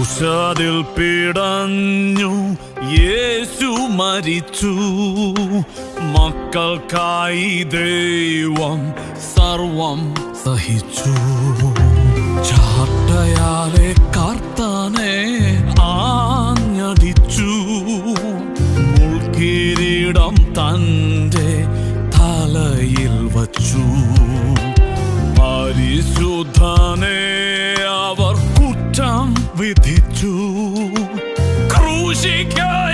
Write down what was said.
ക്രൂശതിൽ പിടഞ്ഞു യേശു മരിച്ചു. മക്കൾക്കായി ദൈവം സർവം സഹിച്ചു. ചാട്ടയാലെ കർത്താനെ ആഞ്ഞടിച്ചു. മുൾക്കിരീടം തന്റെ തലയിൽ വച്ചു. പരിശുദ്ധനെ അവർ കുറ്റം വിധിച്ചു. ക്രൂശിക്ക